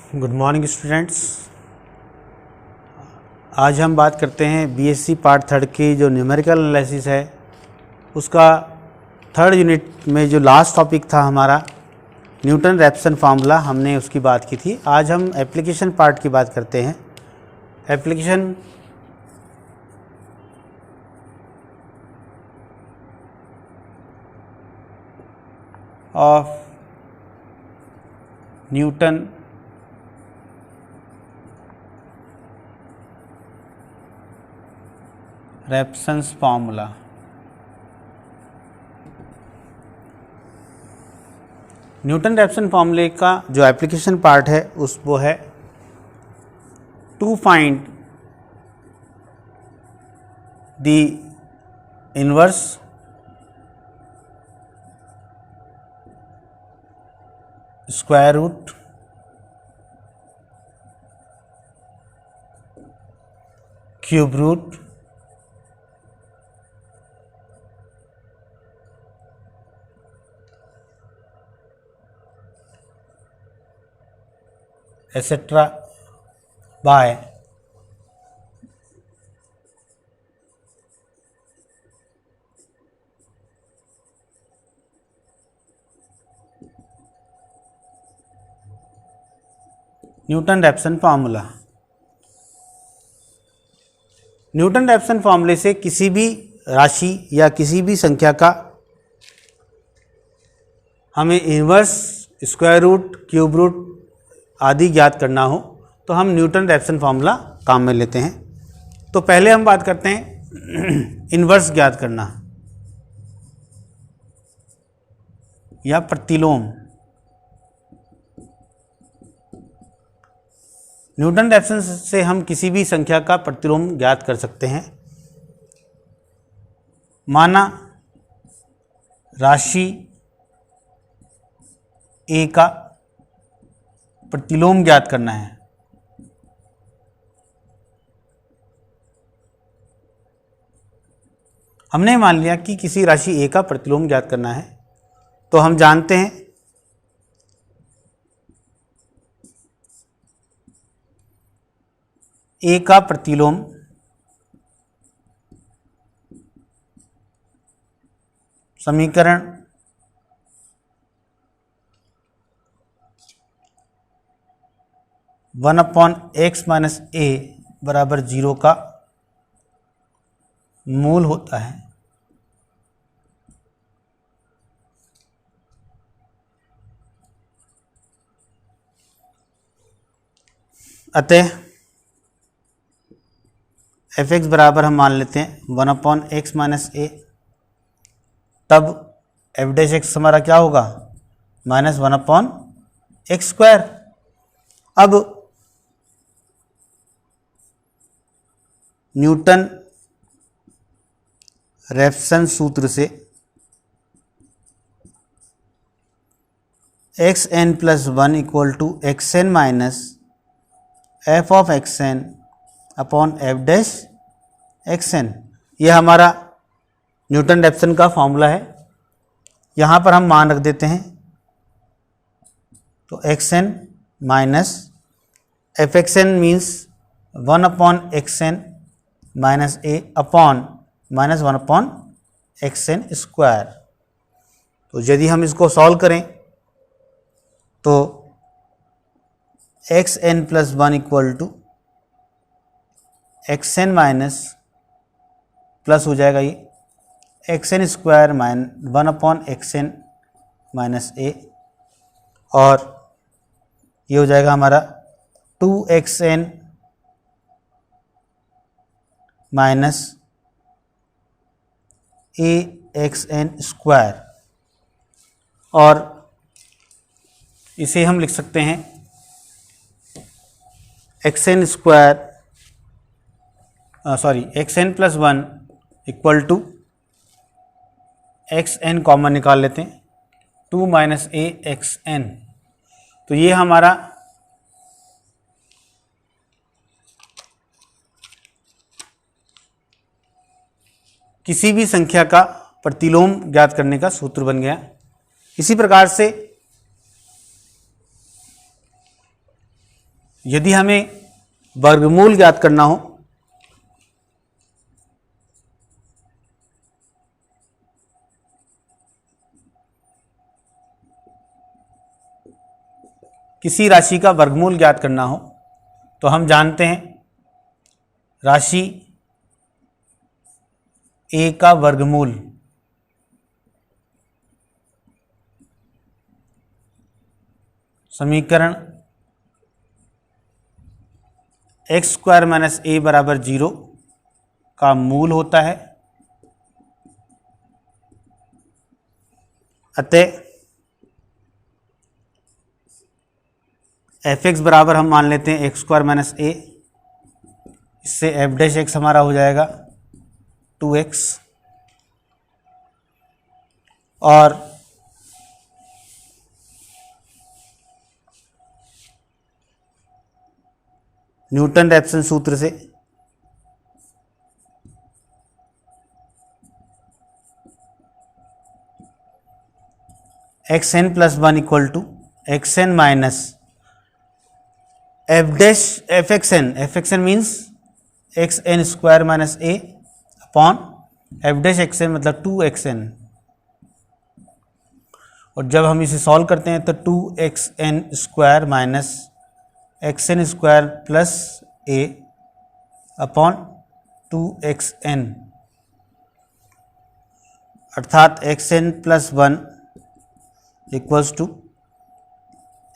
Good morning students. आज हम बात करते हैं बीएससी पार्ट थर्ड की जो न्यूमेरिकल एनालिसिस है उसका थर्ड यूनिट में जो लास्ट टॉपिक था हमारा न्यूटन रैप्सन फार्मूला, हमने उसकी बात की थी। आज हम एप्लीकेशन पार्ट की बात करते हैं। Application of Newton Raphson's formula. Newton Raphson फार्मूले का जो एप्लीकेशन पार्ट है वो है to find the inverse square root cube root etcetera by Newton Raphson formula. Newton Raphson फार्मूले से किसी भी राशि या किसी भी संख्या का हमें inverse, square root, cube root आदि ज्ञात करना हो तो हम न्यूटन रैप्सन फार्मूला काम में लेते हैं। तो पहले हम बात करते हैं इन्वर्स ज्ञात करना या प्रतिलोम। न्यूटन रैप्सन से हम किसी भी संख्या का प्रतिलोम ज्ञात कर सकते हैं। माना राशि ए का प्रतिलोम ज्ञात करना है। हमने मान लिया कि किसी राशि ए का प्रतिलोम ज्ञात करना है, तो हम जानते हैं ए का प्रतिलोम समीकरण वन अपॉन एक्स माइनस ए बराबर 0 का मूल होता है। अतः एफ एक्स बराबर हम मान लेते हैं 1 अपॉन एक्स माइनस ए, तब एफ डैश एक्स हमारा क्या होगा माइनस 1 अपॉन एक्स स्क्वायर। अब न्यूटन रैप्सन सूत्र से X N plus 1 equal to x N minus F of X N upon F dash X N, यह हमारा न्यूटन रैप्सन का फॉर्मूला है। यहाँ पर हम मान रख देते हैं, तो x N minus f x N means 1 upon x N minus ए upon minus 1 upon x N square. तो यदि हम इसको सॉल्व करें तो x N plus 1 equal to x N minus plus हो जाएगा ये x N square minus 1 upon x N minus a, और ये हो जाएगा हमारा 2xn माइनस ए एक्स एन स्क्वायर, और इसे हम लिख सकते हैं X N square X N plus 1 equal to x N common निकाल लेते हैं 2 माइनस ए एक्स एन। तो ये हमारा किसी भी संख्या का प्रतिलोम ज्ञात करने का सूत्र बन गया। इसी प्रकार से यदि हमें वर्गमूल ज्ञात करना हो किसी राशि का वर्गमूल ज्ञात करना हो तो हम जानते हैं राशि a का वर्गमूल समीकरण एक्स स्क्वायर माइनस ए बराबर 0 का मूल होता है। अतः एफ एक्स बराबर हम मान लेते हैं एक्स स्क्वायर माइनस ए, इससे एफ डैश एक्स हमारा हो जाएगा 2x, और न्यूटन रैप्सन सूत्र से X N plus 1 equal to x N minus F dash F x N means X N square minus A upon F dash X N मतलब 2xn, और जब हम इसे सॉल्व करते हैं तो 2xn square minus x N square plus a upon 2xn, अर्थात x N plus 1 equals to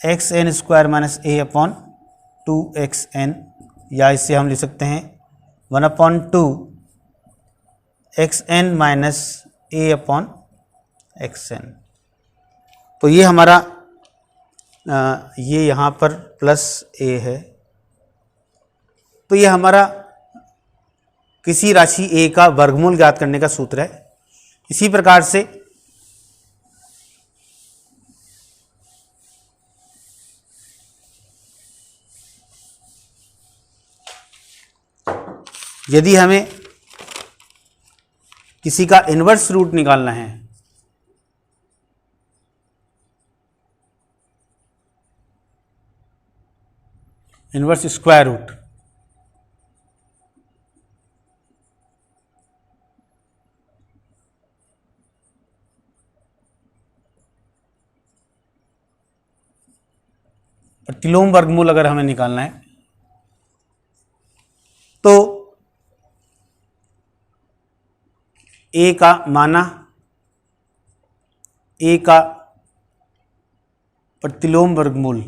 x N square minus A upon 2xn, या इसे हम लिख सकते हैं 1/2 एक्स एन माइनस ए अपॉन एक्स एन। तो ये हमारा ये यहाँ पर प्लस ए है, तो ये हमारा किसी राशि ए का वर्गमूल ज्ञात करने का सूत्र है। इसी प्रकार से यदि हमें किसी का इन्वर्स रूट निकालना है इन्वर्स स्क्वायर रूट, प्रतिलोम वर्गमूल अगर हमें निकालना है तो ए का माना ए का प्रतिलोम वर्गमूल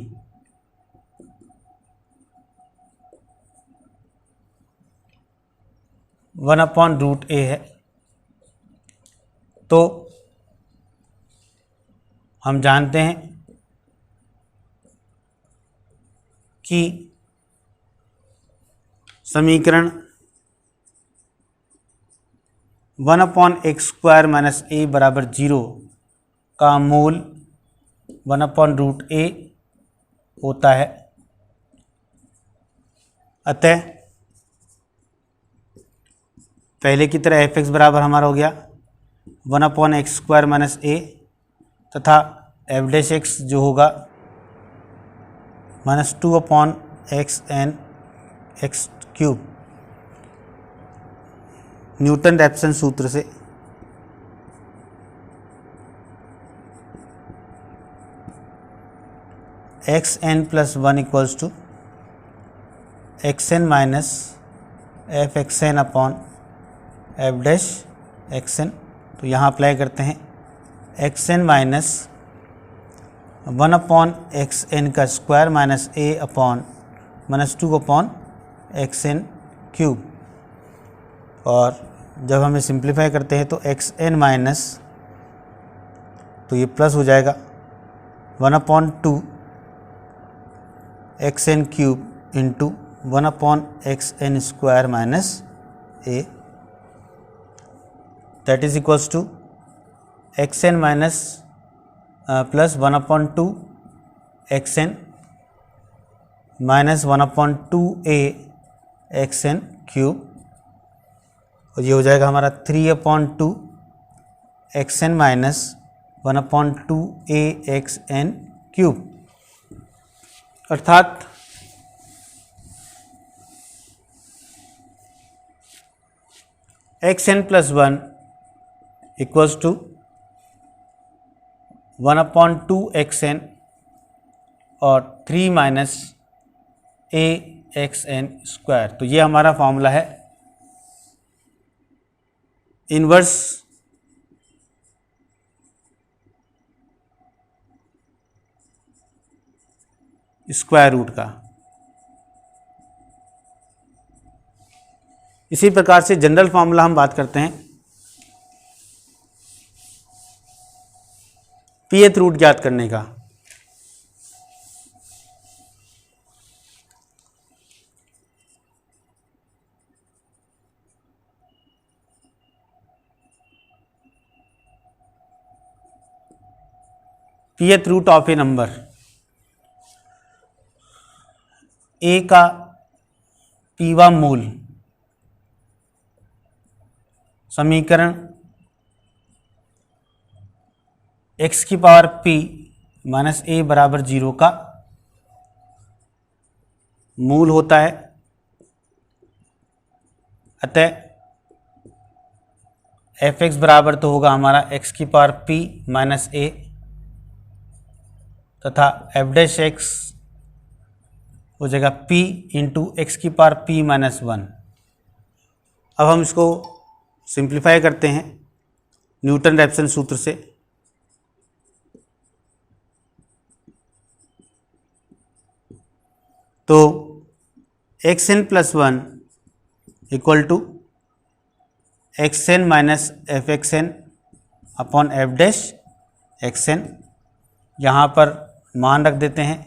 (1/√a) है, तो हम जानते हैं कि समीकरण 1/x² माइनस ए बराबर 0 का मूल 1/√a होता है। अतः पहले की तरह एफ एक्स बराबर हमारा हो गया 1/x² माइनस ए, तथा एफ डैश एक्स जो होगा -2/xn x³ न्यूटन रैप्सन सूत्र से xn plus 1 equals to xn minus F XN upon F dash XN. तो यहाँ अप्लाई करते हैं xn माइनस 1/xn का square minus a upon -2/xn³, और जब हमें सिंप्लीफाई करते हैं तो xn माइनस, तो ये प्लस हो जाएगा 1/2 xn³ into 1/xn² minus a, that is equals to xn minus plus 1/2 xn minus 1/2a xn³, और ये हो जाएगा हमारा 3/2 xn माइनस 1/2a xn³। अर्थात xn plus 1 equals to 1/2 xn और 3 माइनस ए एक्स एन स्क्वायर। तो ये हमारा फॉर्मूला है इन्वर्स स्क्वायर रूट का। इसी प्रकार से जनरल फॉर्मूला हम बात करते हैं pth रूट ज्ञात करने का। pth root of a number, a का पीवा मूल समीकरण x की पावर p माइनस ए बराबर 0 का मूल होता है। अतः f(x) बराबर तो होगा हमारा x की पावर p माइनस ए तथा f'(x) हो जाएगा p इंटू एक्स की पावर p माइनस 1। अब हम इसको सिंप्लीफाई करते हैं न्यूटन रैप्सन सूत्र से। तो xn plus 1 equal to xn minus fxn upon f'(xn), यहाँ पर मान रख देते हैं।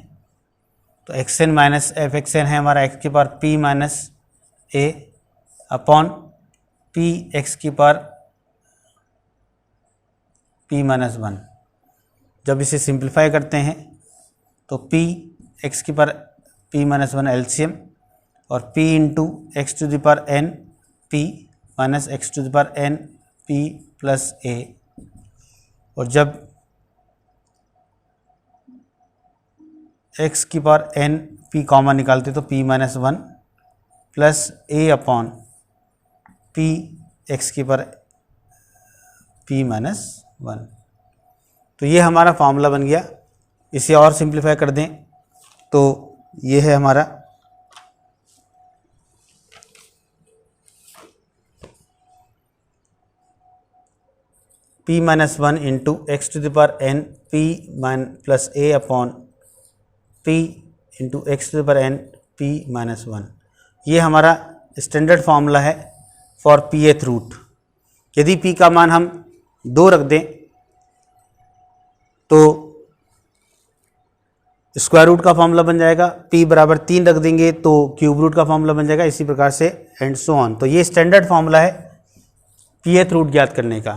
तो xn माइनस fxn है हमारा x की पावर p माइनस ए अपॉन p x की पावर p माइनस 1। जब इसे सिंप्लीफाई करते हैं तो p x की पावर p माइनस 1 एलसीएम और p into x to the power n p minus X to the power n p plus a। और जब x की पावर n p कॉमन निकालते तो p minus 1 plus a upon p x की power p minus 1। तो ये हमारा formula बन गया। इसे और सिंप्लीफाई कर दें तो ये है हमारा p minus 1 into x to the power n p plus a upon p into x to the power n p minus 1। ये हमारा स्टैंडर्ड फार्मूला है फॉर pth रूट। यदि p का मान हम 2 रख दें तो स्क्वायर रूट का फॉर्मूला बन जाएगा, p बराबर 3 रख देंगे तो क्यूब रूट का फॉर्मूला बन जाएगा। इसी प्रकार से एंड सो ऑन। तो ये स्टैंडर्ड फार्मूला है pth रूट ज्ञात करने का।